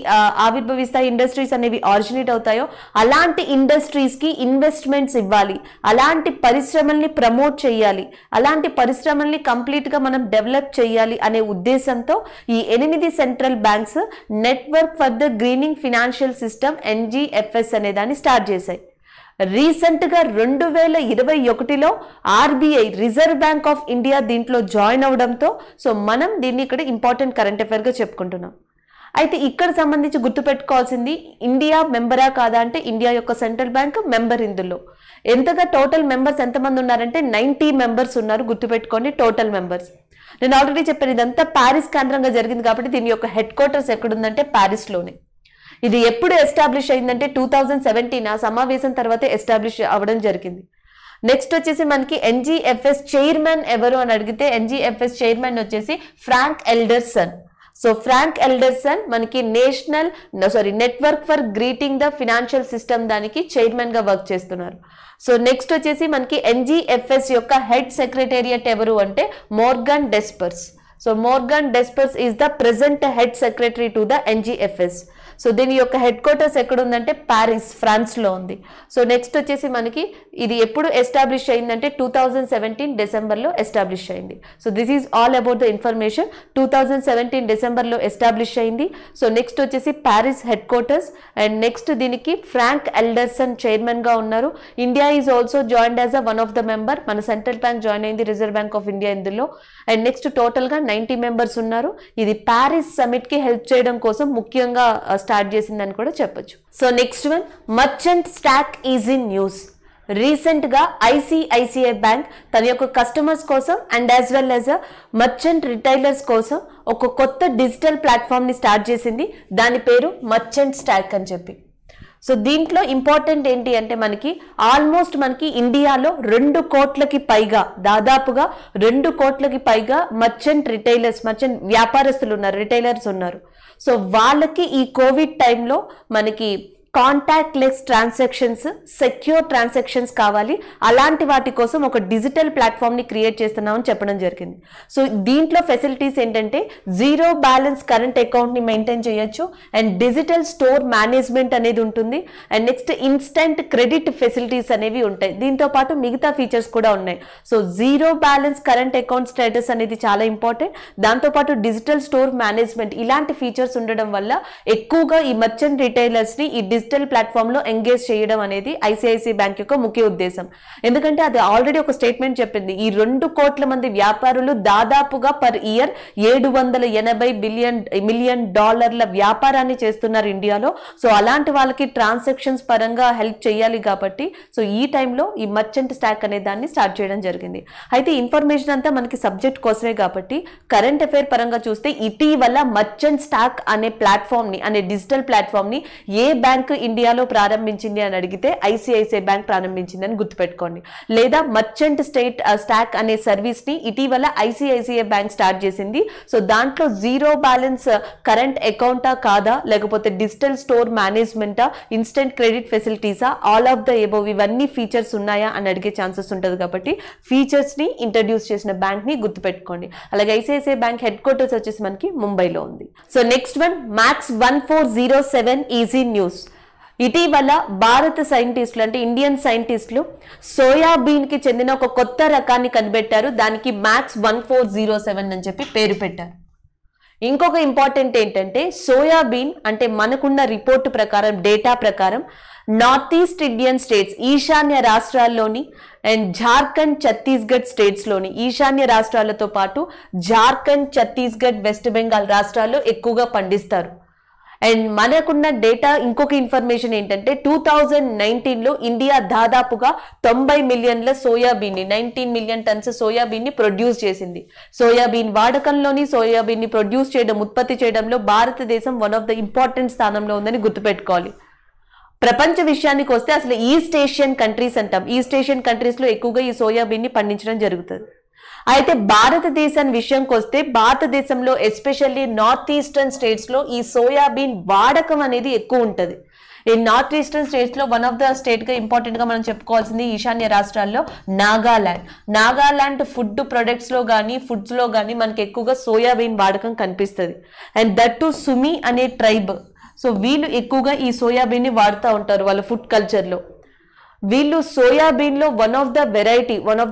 S1: ఆవిర్భవిస్తాయి, ఇండస్ట్రీస్ అనేవి ఆరిజినేట్ అవుతాయో అలాంటి ఇండస్ట్రీస్ కి ఇన్వెస్ట్మెంట్స్ ఇవ్వాలి, అలాంటి పరిశ్రమల్ని ప్రమోట్ చేయాలి, అలాంటి పరిశ్రమల్ని కంప్లీట్ గా మనం డెవలప్ చేయాలి అనే ఉద్దేశంతో ఈ 8 central banks network for the greening financial system NGFS అనే దాన్ని స్టార్ట్ చేశాయి. రీసెంట్ గా 2021లో RBI reserve bank of India దీంట్లో జాయిన్ అవడంతో సో మనం దీన్ని ఇక్కడ ఇంపార్టెంట్ కరెంట్ అఫైర్ గా చెప్పుకుంటున్నాం. అయితే ఇక్కడ సంబంధించి గుర్తుపెట్టుకోవాల్సింది ఇండియా మెంబరా కాదా అంటే ఇండియా యొక్క సెంట్రల్ బ్యాంక్ మెంబర్. ఇందులో ఎంతగా టోటల్ మెంబర్స్ ఎంతమంది ఉన్నారంటే 90 మెంబర్స్ ఉన్నారు. గుర్తుపెట్టుకోండి టోటల్ మెంబర్స్. నేను ఆల్రెడీ చెప్పాను ఇదంతా ప్యారిస్ కేంద్రంగా జరిగింది కాబట్టి దీని యొక్క హెడ్ క్వార్టర్స్ ఎక్కడుందంటే ప్యారిస్ లోనే. ఇది ఎప్పుడు ఎస్టాబ్లిష్ అయిందంటే 2017 ఆ సమావేశం తర్వాత ఎస్టాబ్లిష్ అవ్వడం జరిగింది. నెక్స్ట్ వచ్చేసి మనకి ఎన్జిఎఫ్ఎస్ చైర్మన్ ఎవరు అని అడిగితే ఎన్జిఎఫ్ఎస్ చైర్మన్ వచ్చేసి Frank Elderson. So Frank Elderson మనకి network for greeting the financial system దానికి చైర్మన్ గా వర్క్ చేస్తున్నారు. సో నెక్స్ట్ వచ్చేసి మనకి ఎన్జిఎఫ్ఎస్ యొక్క హెడ్ సెక్రటేరియట్ ఎవరు అంటే Morgan Despres. So Morgan Despres is the present head secretary to the NGFS. So దీని యొక్క హెడ్ క్వార్టర్స్ ఎక్కడ ఉందంటే ప్యారిస్ ఫ్రాన్స్ లో ఉంది. సో నెక్స్ట్ వచ్చేసి మనకి ఇది ఎప్పుడు ఎస్టాబ్లిష్ అయిందంటే 2017 డిసెంబర్లో ఎస్టాబ్లిష్ అయింది. So this is all about the information. 2017 డిసెంబర్లో ఎస్టాబ్లిష్ అయింది. సో నెక్స్ట్ వచ్చేసి Paris head quarters and next దీనికి ఫ్రాంక్ ఎల్డర్సన్ చైర్మన్ గా ఉన్నారు. India is also joined as a one of the member. మన సెంట్రల్ బ్యాంక్ జాయిన్ అయింది reserve bank of India ఇందులో. And next total గా 90 మెంబర్స్ ఉన్నారు. ఇది ప్యారిస్ సమిట్ కి హెల్ప్ చేయడం కోసం ముఖ్యంగా స్టార్ట్ చేసిందని కూడా చెప్పొచ్చు. So next one merchant stock is in news. Recent గా ఐసిఐసిఐ బ్యాంక్ తన యొక్క కస్టమర్స్ కోసం and as well as merchant retailers కోసం ఒక కొత్త డిజిటల్ ప్లాట్ఫామ్ ని స్టార్ట్ చేసింది. దాని పేరు మర్చెంట్ స్టాక్ అని చెప్పి. సో దీంట్లో ఇంపార్టెంట్ ఏంటి అంటే మనకి ఆల్మోస్ట్ మనకి ఇండియాలో 2 కోట్లకి పైగా దాదాపుగా 2 కోట్లకి పైగా మర్చెంట్ వ్యాపారస్తులు ఉన్నారు, రిటైలర్స్ ఉన్నారు. సో వాళ్ళకి ఈ కోవిడ్ టైంలో మనకి contact less transactions, secure transactions కావాలి. అలాంటి వాటి కోసం ఒక డిజిటల్ ప్లాట్ఫామ్ ని క్రియేట్ చేస్తున్నామని చెప్పడం జరిగింది. సో దీంట్లో ఫెసిలిటీస్ ఏంటంటే జీరో బ్యాలెన్స్ కరెంట్ అకౌంట్ ని మెయింటైన్ చేయొచ్చు అండ్ డిజిటల్ స్టోర్ మేనేజ్మెంట్ అనేది ఉంటుంది and next instant credit facilities అనేవి ఉంటాయి. దీంతో పాటు మిగతా ఫీచర్స్ కూడా ఉన్నాయి. So zero balance current account status అనేది చాలా ఇంపార్టెంట్. దాంతోపాటు డిజిటల్ స్టోర్ మేనేజ్మెంట్ ఇలాంటి ఫీచర్స్ ఉండడం వల్ల ఎక్కువగా ఈ మర్చెంట్ రిటైలర్స్ ని ఈ డిజిటల్ ప్లాట్ఫామ్ లో ఎంగేజ్ చేయడం అనేది ఐసిఐసిఐ బ్యాంక్ యొక్క ముఖ్య ఉద్దేశం. ఎందుకంటే అది ఆల్రెడీ ఒక స్టేట్మెంట్ చెప్పింది. ఈ 2 కోట్ల మంది వ్యాపారులు దాదాపుగా పర్ ఇయర్ $780 మిలియన్ వ్యాపారాన్ని చేస్తున్నారు ఇండియాలో. సో అలాంటి వాళ్ళకి ట్రాన్సాక్షన్స్ పరంగా హెల్ప్ చేయాలి కాబట్టి సో ఈ టైంలో ఈ మర్చెంట్ స్టాక్ అనే దాన్ని స్టార్ట్ చేయడం జరిగింది. అయితే ఇన్ఫర్మేషన్ అంతా మనకి సబ్జెక్ట్ కోసమే కాబట్టి కరెంట్ అఫైర్ పరంగా చూస్తే ఇటీవల మర్చెంట్ స్టాక్ అనే ప్లాట్ఫామ్ ని అనే డిజిటల్ ప్లాట్ఫామ్ ని ఏ బ్యాంక్ ఇండియాలో ప్రారంభించింది అని అడిగితే ఐసిఐసిఐ బ్యాంక్ ప్రారంభించింది అని గుర్తుపెట్టుకోండి. లేదా మర్చెంట్ స్టాక్ అనే సర్వీస్ ని ఇటీవల ఐసిఐసిఐ బ్యాంక్ స్టార్ట్ చేసింది. సో దాంట్లో జీరో బ్యాలెన్స్ కరెంట్ అకౌంటా కాదా, లేకపోతే డిజిటల్ స్టోర్ మేనేజ్మెంటా, ఇన్స్టెంట్ క్రెడిట్ ఫెసిలిటీసా, ఆల్ ఆఫ్ ద ఎబోవ్ ఇవన్నీ ఫీచర్స్ ఉన్నాయా అని అడిగే ఛాన్సెస్ ఉంటుంది. కాబట్టి ఫీచర్స్ ని ఇంట్రడ్యూస్ చేసిన బ్యాంక్ ని గుర్తుపెట్టుకోండి. అలాగే ఐసిఐసిఐ బ్యాంక్ హెడ్ క్వార్టర్స్ వచ్చేసి మనకి ముంబైలో ఉంది. So next one max 1407 easy news. ఇటీవల భారత సైంటిస్టులు అంటే ఇండియన్ సైంటిస్టులు సోయాబీన్ కి చెందిన ఒక కొత్త రకాన్ని కనిపెట్టారు. దానికి మ్యాక్స్ 1407 అని చెప్పి పేరు పెట్టారు. ఇంకొక ఇంపార్టెంట్ ఏంటంటే సోయాబీన్ అంటే మనకున్న రిపోర్టు ప్రకారం డేటా ప్రకారం నార్త్ ఈస్ట్ ఇండియన్ స్టేట్స్ ఈశాన్య రాష్ట్రాల్లోని అండ్ జార్ఖండ్ ఛత్తీస్గఢ్ స్టేట్స్ లోని ఈశాన్య రాష్ట్రాలతో పాటు జార్ఖండ్ ఛత్తీస్గఢ్ వెస్ట్ బెంగాల్ రాష్ట్రాల్లో ఎక్కువగా పండిస్తారు. అండ్ మనకున్న డేటా ఇంకొక ఇన్ఫర్మేషన్ ఏంటంటే 2019లో ఇండియా దాదాపుగా 90 మిలియన్ల సోయాబీన్ ని 19 మిలియన్ టన్స్ సోయాబీన్ ని ప్రొడ్యూస్ చేసింది. సోయాబీన్ వాడకంలోని సోయాబీన్ ని ప్రొడ్యూస్ చేయడం, ఉత్పత్తి చేయడంలో భారతదేశం వన్ ఆఫ్ ద ఇంపార్టెంట్ స్థానంలో ఉందని గుర్తుపెట్టుకోవాలి. ప్రపంచ విషయానికి వస్తే అసలు ఈస్ట్ ఏషియన్ కంట్రీస్ అంటాం. ఈస్ట్ ఏషియన్ కంట్రీస్ లో ఎక్కువగా ఈ సోయాబీన్ ని పండించడం జరుగుతుంది. అయితే భారతదేశం విషయంకి వస్తే భారతదేశంలో ఎస్పెషల్లీ నార్త్ ఈస్టర్న్ స్టేట్స్ లో ఈ సోయాబీన్ వాడకం అనేది ఎక్కువ ఉంటుంది. ఈ నార్త్ ఈస్టర్న్ స్టేట్స్ లో వన్ ఆఫ్ ద స్టేట్ గా ఇంపార్టెంట్ గా మనం చెప్పుకోవాల్సింది ఈశాన్య రాష్ట్రాల్లో నాగాలాండ్ ఫుడ్ ప్రొడక్ట్స్ లో కానీ ఫుడ్స్ లో కానీ మనకి ఎక్కువగా సోయాబీన్ వాడకం కనిపిస్తుంది. అండ్ దట్ టు సుమి అనే ట్రైబ్, సో వీళ్ళు ఎక్కువగా ఈ సోయాబీన్ ని వాడుతూ ఉంటారు వాళ్ళ ఫుడ్ కల్చర్ లో. వీళ్ళు సోయాబీన్ లో వన్ ఆఫ్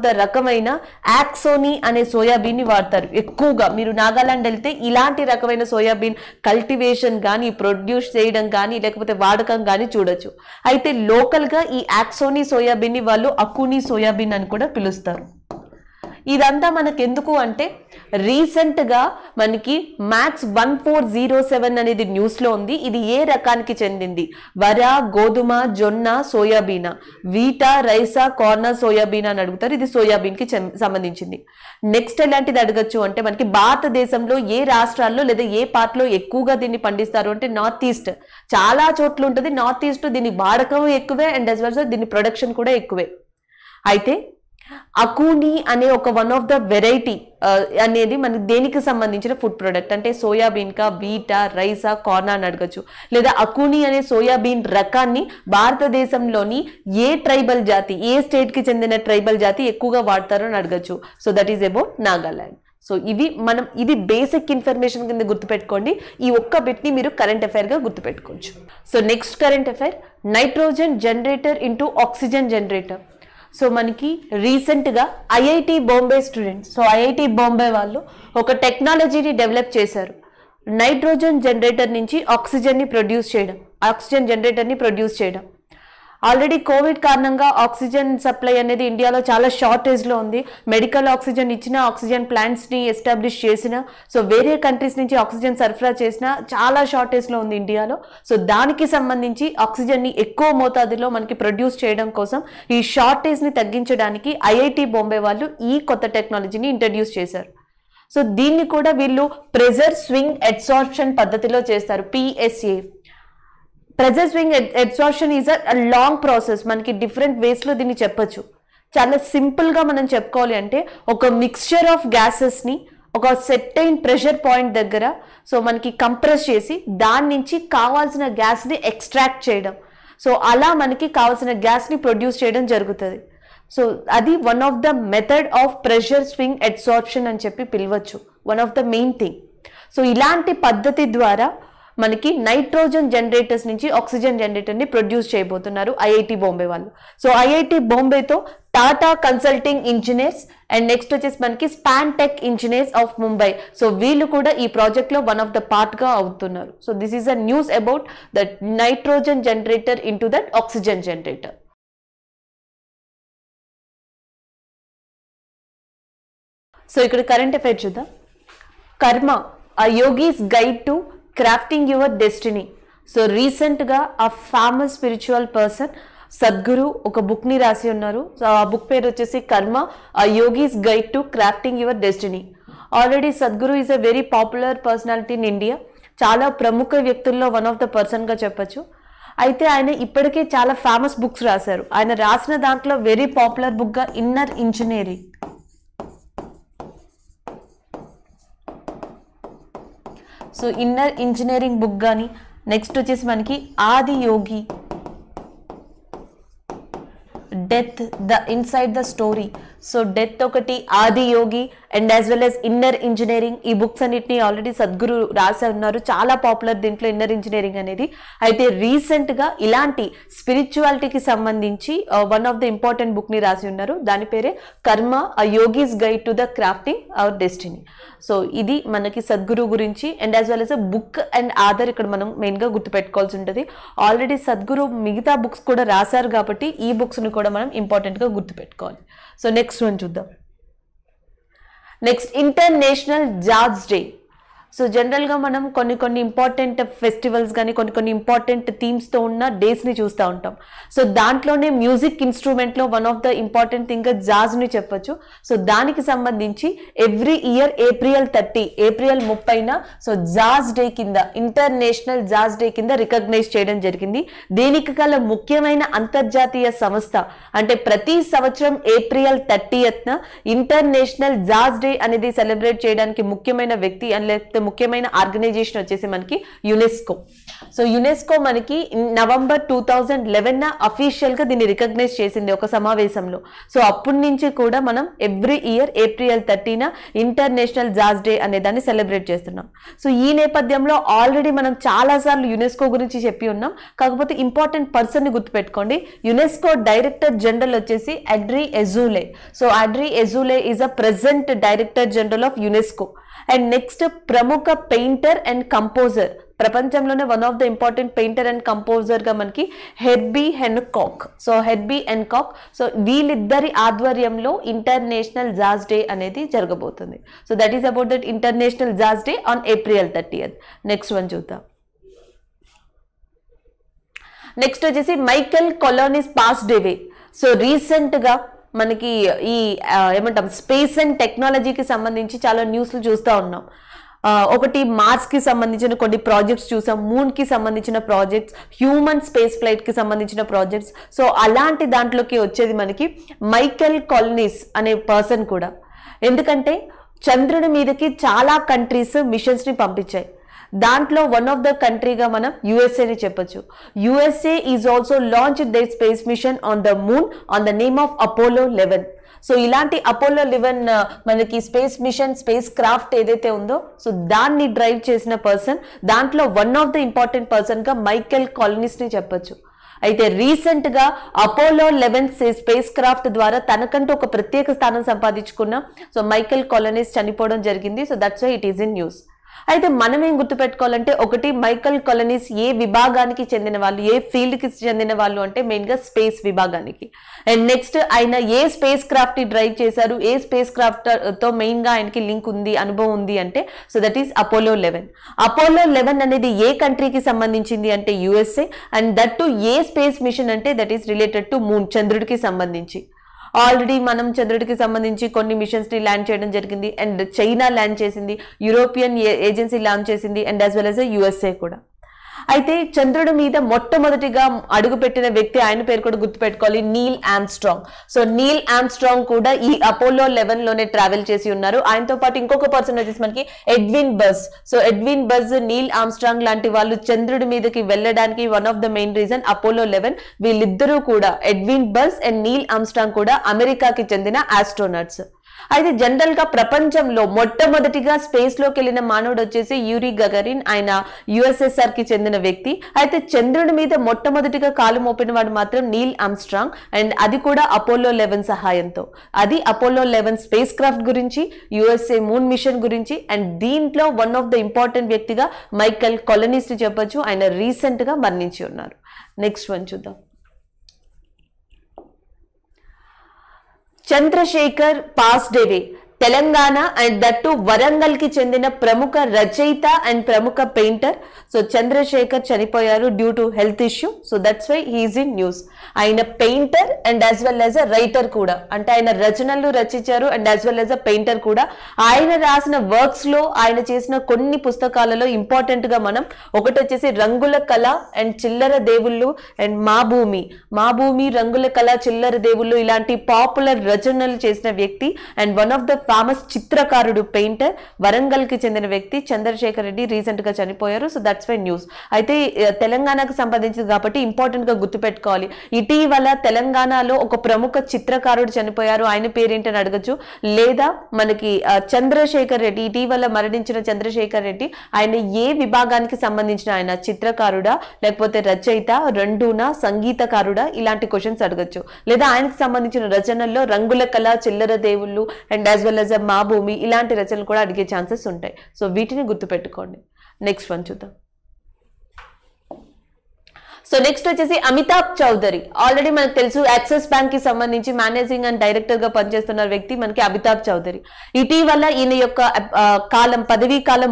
S1: ద రకమైన యాక్సోనీ అనే సోయాబీన్ ని వాడతారు ఎక్కువగా. మీరు నాగాలాండ్ వెళ్తే ఇలాంటి రకమైన సోయాబీన్ కల్టివేషన్ కానీ ప్రొడ్యూస్ చేయడం కానీ లేకపోతే వాడకం కానీ చూడొచ్చు. అయితే లోకల్ గా ఈ యాక్సోనీ సోయాబీన్ ని వాళ్ళు అకునీ సోయాబీన్ అని కూడా పిలుస్తారు. ఇదంతా మనకు ఎందుకు అంటే రీసెంట్ గా మనకి మ్యాక్స్ 1407 అనేది న్యూస్ లో ఉంది. ఇది ఏ రకానికి చెందింది? వర, గోధుమ, జొన్న, సోయాబీనా, వీటా, రైసా, కార్నా, సోయాబీనా అని అడుగుతారు. ఇది సోయాబీన్ కి సంబంధించింది. నెక్స్ట్ ఎలాంటిది అడగచ్చు అంటే మనకి భారతదేశంలో ఏ రాష్ట్రాల్లో లేదా ఏ పార్ట్ లో ఎక్కువగా దీన్ని పండిస్తారు అంటే నార్త్ ఈస్ట్. చాలా చోట్ల ఉంటుంది నార్త్ ఈస్ట్. దీని వాడకం ఎక్కువే అండ్ యాజ్ వెల్ దీని ప్రొడక్షన్ కూడా ఎక్కువే. అయితే అకూనీ అనే ఒక వన్ ఆఫ్ ద వెరైటీ అనేది మనకి దేనికి సంబంధించిన ఫుడ్ ప్రొడక్ట్ అంటే సోయాబీన్ కా, వీటా, రైసా, కార్నా అని అడగచ్చు. లేదా అకూనీ అనే సోయాబీన్ రకాన్ని భారతదేశంలోని ఏ ట్రైబల్ జాతి, ఏ స్టేట్ కి చెందిన ట్రైబల్ జాతి ఎక్కువగా వాడతారో అని అడగచ్చు. So that is about Nagaland. So ఇది బేసిక్ ఇన్ఫర్మేషన్ కింద గుర్తుపెట్టుకోండి. ఈ ఒక్క బిట్ ని మీరు కరెంట్ అఫైర్ గా గుర్తుపెట్టుకోవచ్చు. So next current affair, nitrogen generator into oxygen generator. So మనకి రీసెంట్ గా IIT Bombay students, so IIT Bombay వాళ్ళు ఒక టెక్నాలజీని డెవలప్ చేశారు. నైట్రోజన్ జనరేటర్ నుంచి ఆక్సిజన్ జనరేటర్ ని ప్రొడ్యూస్ చేయడం. ఆల్రెడీ కోవిడ్ కారణంగా ఆక్సిజన్ సప్లై అనేది ఇండియాలో చాలా షార్టేజ్ లో ఉంది. మెడికల్ ఆక్సిజన్ ఇచ్చిన, ఆక్సిజన్ ప్లాంట్స్ ని ఎస్టాబ్లిష్ చేసిన, సో వేరే కంట్రీస్ నుంచి ఆక్సిజన్ సరఫరా చేసిన చాలా షార్టేజ్ లో ఉంది ఇండియాలో. సో దానికి సంబంధించి ఆక్సిజన్ ని ఎక్కువ మోతాదులో మనకి ప్రొడ్యూస్ చేయడం కోసం ఈ షార్టేజ్ ని తగ్గించడానికి ఐఐటి బాంబే వాళ్ళు ఈ కొత్త టెక్నాలజీని ఇంట్రడ్యూస్ చేశారు. సో దీన్ని కూడా వీళ్ళు ప్రెజర్ స్వింగ్ అడ్సార్ప్షన్ పద్ధతిలో చేస్తారు, PSA. Pressure swing adsorption is a long process. మనకి డిఫరెంట్ వేస్ లో దీన్ని చెప్పొచ్చు. చాలా సింపుల్ గా మనం చెప్పుకోవాలి అంటే ఒక మిక్స్చర్ ఆఫ్ గ్యాసెస్ ని ఒక సెట్టైన్ ప్రెషర్ పాయింట్ దగ్గర సో మనకి కంప్రెస్ చేసి దాని నుంచి కావాల్సిన గ్యాస్ ని ఎక్స్ట్రాక్ట్ చేయడం. సో అలా మనకి కావాల్సిన గ్యాస్ ని ప్రొడ్యూస్ చేయడం జరుగుతుంది. సో అది one of the method of pressure swing adsorption అని చెప్పి పిలవచ్చు, one of the main thing. So ఇలాంటి పద్ధతి ద్వారా మనకి నైట్రోజన్ జనరేటర్స్ నుంచి ఆక్సిజన్ జనరేటర్ ని ప్రొడ్యూస్ చేయబోతున్నారు ఐఐటి బాంబే వాళ్ళు. సో ఐఐటి బాంబేతో Tata consulting engineers and next వచ్చేసి మనకి Span Tech engineers of Mumbai. So వీళ్ళు కూడా ఈ ప్రాజెక్ట్ లో వన్ ఆఫ్ ద పార్ట్ గా అవుతున్నారు. So this is a news about that nitrogen generator into that oxygen generator. So ఇక్కడ కరెంట్ అఫైర్ చూద్దాం. కర్మ, a yogi's guide to crafting your destiny. So recent గా ఆ ఫేమస్ స్పిరిచువల్ పర్సన్ సద్గురు ఒక book ని రాసి ఉన్నారు. సో ఆ బుక్ పేరు వచ్చేసి కర్మ, a yogi's guide to crafting your destiny. Already Sadhguru is a very popular personality in India. చాలా ప్రముఖ వ్యక్తుల్లో వన్ ఆఫ్ ద పర్సన్ గా చెప్పచ్చు. అయితే ఆయన ఇప్పటికే చాలా ఫేమస్ బుక్స్ రాశారు. ఆయన రాసిన దాంట్లో వెరీ పాపులర్ బుక్ గా inner engineering, so inner engineering book కానీ నెక్స్ట్ వచ్చేసి మనకి Adi Yogi, death, the inside the story. So death ఒకటి, Adi Yogi and as well as inner engineering. ఈ బుక్స్ అన్నిటిని ఆల్రెడీ సద్గురు రాసి ఉన్నారు. చాలా పాపులర్ దీంట్లో ఇన్నర్ ఇంజనీరింగ్ అనేది. అయితే రీసెంట్ గా ఇలాంటి స్పిరిచువాలిటీకి సంబంధించి one of the important book ని రాసి ఉన్నారు. దాని పేరే Karma, a yogi's guide to the crafting our destiny. So ఇది మనకి సద్గురు గురించి and as well as book and author ఇక్కడ మనం మెయిన్ గా గుర్తుపెట్టుకోవాల్సి ఉంటుంది. ఆల్రెడీ సద్గురు మిగతా బుక్స్ కూడా రాశారు కాబట్టి ఈ బుక్స్ ని కూడా మనం ఇంపార్టెంట్ గా గుర్తుపెట్టుకోవాలి. సో నెక్స్ట్ వన్ చూద్దాం. Next international jazz day. So జనరల్గా మనం కొన్ని ఇంపార్టెంట్ ఫెస్టివల్స్ కానీ కొన్ని ఇంపార్టెంట్ థీమ్స్తో ఉన్న డేస్ని చూస్తూ ఉంటాం. సో దాంట్లోనే మ్యూజిక్ ఇన్స్ట్రుమెంట్లో one of the important thing జాజ్ని చెప్పొచ్చు. సో దానికి సంబంధించి ఎవ్రీ ఇయర్ ఏప్రిల్ 30న సో జాజ్ డే కింద, ఇంటర్నేషనల్ జాజ్ డే కింద రికగ్నైజ్ చేయడం జరిగింది. దీనికి గల ముఖ్యమైన అంతర్జాతీయ సంస్థ అంటే ప్రతి సంవత్సరం ఏప్రిల్ 30న ఇంటర్నేషనల్ జాజ్ డే అనేది సెలబ్రేట్ చేయడానికి ముఖ్యమైన వ్యక్తి లేకపోతే ముఖ్యమైన ఆర్గనైజేషన్ వచ్చేసి మనకి యునెస్కో. సో యునెస్కో మనకి నవంబర్ 2011 అఫీషియల్ గా దీన్ని రికగ్నైజ్ చేసింది ఒక సమావేశంలో. సో అప్పటి నుంచి కూడా మనం ఎవ్రీ ఇయర్ ఏప్రిల్ 30న ఇంటర్నేషనల్ జాజ్ డే అనే దాన్ని సెలబ్రేట్ చేస్తున్నాం. సో ఈ నేపథ్యంలో ఆల్రెడీ మనం చాలా సార్లు యునెస్కో గురించి చెప్పి ఉన్నాం. కాకపోతే ఇంపార్టెంట్ పర్సన్ ని గుర్తుపెట్టుకోండి. యునెస్కో డైరెక్టర్ జనరల్ వచ్చేసి Audrey Azoulay. So Audrey Azoulay is a present director general of UNESCO. And next ప్రముఖ పెయింటర్ అండ్ కంపోజర్, ప్రపంచంలోనే one of the important painter and composer గా మనకి హెర్బీ హెన్కాక్. సో హెర్బీ హెన్కాక్, సో వీళ్ళిద్దరి ఆధ్వర్యంలో international jazz day అనేది జరగబోతుంది. So that is about that international jazz day on April 30th. Next one చూద్దాం. Next వచ్చేసి Michael Collins passed away. So recent గా మనకి ఈ ఏమంటాం స్పేస్ అండ్ టెక్నాలజీకి సంబంధించి చాలా న్యూస్లు చూస్తూ ఉన్నాం. ఒకటి మార్స్ కి సంబంధించిన కొన్ని ప్రాజెక్ట్స్ చూసాం, మూన్ కి సంబంధించిన ప్రాజెక్ట్స్, హ్యూమన్ స్పేస్ ఫ్లైట్ కి సంబంధించిన ప్రాజెక్ట్స్. సో అలాంటి దాంట్లోకి వచ్చేది మనకి మైకెల్ కొలోనిస్ అనే పర్సన్ కూడా. ఎందుకంటే చంద్రుడి మీదకి చాలా కంట్రీస్ మిషన్స్ ని పంపించాయి. దాంట్లో వన్ ఆఫ్ ద కంట్రీగా మనం యుఎస్ఏని చెప్పొచ్చు. USA is also launch they space machine on the moon on the name of Apollo 11. So ఇలాంటి అపోలో 11 మనకి స్పేస్ మిషన్, స్పేస్ క్రాఫ్ట్ ఏదైతే ఉందో సో దాన్ని డ్రైవ్ చేసిన పర్సన్, దాంట్లో one of the important person గా మైకెల్ కొలోనిస్ ని చెప్పొచ్చు. అయితే రీసెంట్ గా అపోలో 11 స్పేస్ క్రాఫ్ట్ ద్వారా తనకంటూ ఒక ప్రత్యేక స్థానం సంపాదించుకున్న సో మైకెల్ కొలోనిస్ చనిపోవడం జరిగింది. So that's why it is in news. అయితే మనం ఏం గుర్తుపెట్టుకోవాలంటే, ఒకటి మైకెల్ కొలోనిస్ ఏ విభాగానికి చెందిన వాళ్ళు, ఏ ఫీల్డ్ కి చెందిన వాళ్ళు అంటే మెయిన్ గా స్పేస్ విభాగానికి. అండ్ నెక్స్ట్ ఆయన ఏ స్పేస్ క్రాఫ్ట్ ని డ్రైవ్ చేశారు, ఏ స్పేస్ క్రాఫ్ట్ తో మెయిన్ గా ఆయనకి లింక్ ఉంది, అనుభవం ఉంది అంటే so that is Apollo 11. Apollo 11 అనేది ఏ కంట్రీకి సంబంధించింది అంటే USA. And that to a space mission అంటే that is related to moon, చంద్రుడికి సంబంధించి. ఆల్రెడీ మనం చంద్రుడికి సంబంధించి కొన్ని మిషన్స్ ని ల్యాండ్ చేయడం జరిగింది. అండ్ చైనా ల్యాండ్ చేసింది, యూరోపియన్ ఏజెన్సీ లాంచ్ చేసింది, and as well as USA కూడా. అయితే చంద్రుడి మీద మొట్టమొదటిగా అడుగుపెట్టిన వ్యక్తి, ఆయన పేరు కూడా గుర్తుపెట్టుకోవాలి, Neel Armstrong. So Neel Armstrong కూడా ఈ అపోలో 11 లోనే ట్రావెల్ చేసి ఉన్నారు. ఆయనతో పాటు ఇంకొక పర్సన్ వచ్చేసి మనకి Edwin buzz. So Edwin buzz, Neel Armstrong లాంటి వాళ్ళు చంద్రుడి మీదకి వెళ్ళడానికి one of the main reason Apollo 11. వీళ్ళిద్దరూ కూడా, Edwin buzz and Neel Armstrong కూడా అమెరికాకి చెందిన ఆస్ట్రోనట్స్. అయితే జనరల్ గా ప్రపంచంలో మొట్టమొదటిగా స్పేస్ లోకి వెళ్ళిన మానవుడు వచ్చేసి యూరీ గగరిన్, ఆయన యుఎస్ఎస్ఆర్ కి చెందిన వ్యక్తి. అయితే చంద్రుడి మీద మొట్టమొదటిగా కాలు మోపిన వాడు మాత్రం నీల్ ఆర్మ్స్ట్రాంగ్, అండ్ అది కూడా అపోలో 11 సహాయంతో. అది అపోలో 11 స్పేస్ క్రాఫ్ట్ గురించి, యుఎస్ఏ మూన్ మిషన్ గురించి. అండ్ దీంట్లో వన్ ఆఫ్ ద ఇంపార్టెంట్ వ్యక్తిగా మైకెల్ కొలోనిస్ ని చెప్పొచ్చు. ఆయన రీసెంట్ గా మరణించి ఉన్నారు. నెక్స్ట్ వన్ చూద్దాం. Chandrashekar passed away. Telangana and that Warangal కి చెందిన ప్రముఖ రచయిత అండ్ ప్రముఖ పెయింటర్. సో చంద్రశేఖర్ చనిపోయారు due to health issue. So that's why he's in news. ఆయన painter and as well as a writer కూడా, అంటే ఆయన రచనలు రచించారు and as well as a painter కూడా. ఆయన రాసిన వర్క్స్ లో, ఆయన చేసిన కొన్ని పుస్తకాలలో ఇంపార్టెంట్ గా మనం ఒకటి వచ్చేసి రంగుల కళ అండ్ చిల్లర దేవుళ్ళు అండ్ మా భూమి, రంగుల కళ, చిల్లర దేవుళ్ళు ఇలాంటి పాపులర్ రచనలు చేసిన వ్యక్తి. And one of the famous చిత్రకారుడు, పెయింటర్, వరంగల్ కి చెందిన వ్యక్తి చంద్రశేఖర్ రెడ్డి రీసెంట్ గా చనిపోయారు. So that's Y news. అయితే తెలంగాణకు సంబంధించింది కాబట్టి ఇంపార్టెంట్ గా గుర్తుపెట్టుకోవాలి. ఇటీవల తెలంగాణలో ఒక ప్రముఖ చిత్రకారుడు చనిపోయారు, ఆయన పేరేంటని అడగచ్చు. లేదా మనకి చంద్రశేఖర్ రెడ్డి, ఇటీవల మరణించిన చంద్రశేఖర్ రెడ్డి, ఆయన ఏ విభాగానికి సంబంధించిన, ఆయన చిత్రకారుడా లేకపోతే రచయిత, రెండూనా, సంగీతకారుడా, ఇలాంటి క్వశ్చన్స్ అడగచ్చు. లేదా ఆయనకు సంబంధించిన రచనల్లో రంగుల కళ, చిల్లర దేవుళ్ళు అండ్ యాజ్ వెల్ యాజ్ మా భూమి ఇలాంటి రచనలు కూడా అడిగే ఛాన్సెస్ ఉంటాయి. సో వీటిని గుర్తుపెట్టుకోండి. నెక్స్ట్ వన్ చూద్దాం. సో నెక్స్ట్ వచ్చేసి అమితాబ్ చౌదరి. ఆల్రెడీ మనకు తెలుసు యాక్సిస్ బ్యాంక్ కి సంబంధించి మేనేజింగ్ అండ్ డైరెక్టర్ గా పనిచేస్తున్న వ్యక్తి మనకి అమితాబ్ చౌదరి. ఇటీవల ఈయన యొక్క పదవీ కాలం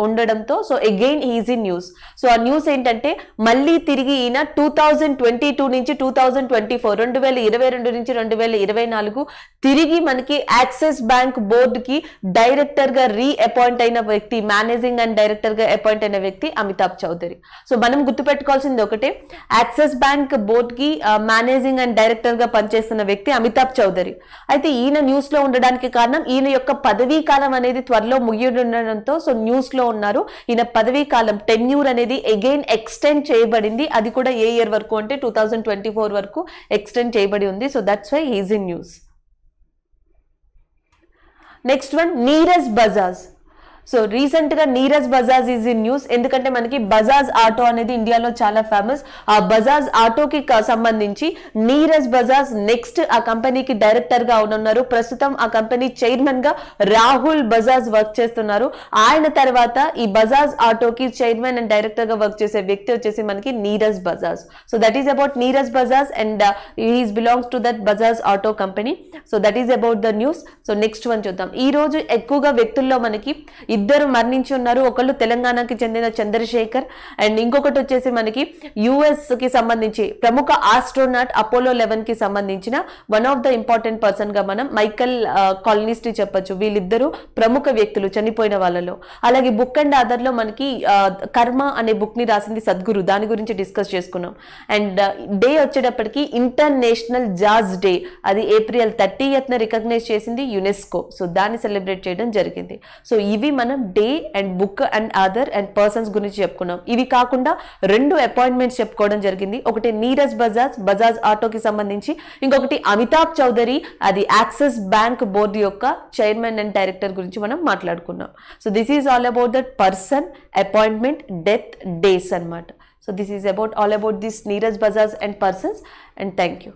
S1: ఉండడంతో so again he is in news. So ఆ న్యూస్ ఏంటంటే మళ్ళీ తిరిగి ఈయన 2022 నుంచి 2024, 2022 నుంచి 2024 తిరిగి మనకి యాక్సిస్ బ్యాంక్ బోర్డు కి డైరెక్టర్ గా అపాయింట్ అయిన వ్యక్తి, మేనేజింగ్ అండ్ డైరెక్టర్ గా అపాయింట్ అయిన వ్యక్తి అమితాబ్ చౌదరి. సో మనం గుర్తుపెట్టుకోవాల్సింది తెలుసుకోవాల్సింది ఒకటే, యాక్సిస్ బ్యాంక్ బోర్డ్ కి మేనేజింగ్ అండ్ డైరెక్టర్ గా పనిచేస్తున్న వ్యక్తి అమితాబ్ చౌదరి. అయితే ఈయన న్యూస్ లో ఉండడానికి కారణం ఈయన యొక్క పదవీ కాలం అనేది త్వరలో ముగియడంతో సో న్యూస్ లో ఉన్నారు. ఈయన పదవీ కాలం టెన్యూర్ అనేది అగైన్ ఎక్స్టెండ్ చేయబడింది. అది కూడా ఏ ఇయర్ వరకు అంటే 2024 వరకు ఎక్స్టెండ్ చేయబడి ఉంది. So that's why he's in news. Next one, Neeraj Bajaj. So recent గా Neeraj Bajaj is in news. ఎందుకంటే మనకి బజాజ్ ఆటో అనేది ఇండియాలో చాలా ఫేమస్. ఆ బజాజ్ ఆటోకి సంబంధించి నీరజ్ బజాజ్ నెక్స్ట్ ఆ కంపెనీకి డైరెక్టర్ గా ఉన్నారు. ప్రస్తుతం ఆ కంపెనీ చైర్మన్ గా రాహుల్ బజాజ్ వర్క్ చేస్తున్నారు. ఆయన తర్వాత ఈ బజాజ్ ఆటోకి చైర్మన్ అండ్ డైరెక్టర్ గా వర్క్ చేసే వ్యక్తి వచ్చేసి మనకి Neeraj Bajaj. So that is about Neeraj Bajaj and he's belongs to that Bajaj auto company. So that is about the news. So next one చూద్దాం. ఈ రోజు ఎక్కువగా వ్యక్తుల్లో మనకి ఇద్దరు మరణించి ఉన్నారు. ఒకళ్ళు తెలంగాణకి చెందిన చంద్రశేఖర్ అండ్ ఇంకొకటి వచ్చేసి మనకి యుఎస్ కి సంబంధించి ప్రముఖ ఆస్ట్రోనాట్ అపోలో 11 కి సంబంధించిన one of the important person గా మనం మైకల్ కాలనిస్ట్ చెప్పొచ్చు. వీళ్ళిద్దరూ ప్రముఖ వ్యక్తులు చనిపోయిన వాళ్ళలో. అలాగే బుక్ అండ్ ఆధార్ లో మనకి కర్మ అనే బుక్ ని రాసింది సద్గురు, దాని గురించి డిస్కస్ చేసుకున్నాం. అండ్ డే వచ్చేటప్పటికి ఇంటర్నేషనల్ జాజ్ డే, అది April 30th రికగ్నైజ్ చేసింది యునెస్కో. సో దాన్ని సెలబ్రేట్ చేయడం జరిగింది. సో ఇవి మనం day and book and other and persons గురించి చెప్పుకున్నాం. ఇవి కాకుండా 2 అపాయింట్మెంట్స్ చెప్పుకోవడం జరిగింది. ఒకటి నీరజ్ బజాజ్ ఆటోకి సంబంధించి, ఇంకొకటి అమితాబ్ చౌదరి, అది యాక్సిస్ బ్యాంక్ బోర్డు యొక్క చైర్మన్ అండ్ డైరెక్టర్ గురించి మనం మాట్లాడుకున్నాం. So this is all about that person, appointment, death, days అన్నమాట. So this is about all about this Neeraj Bajaj and persons. And thank you.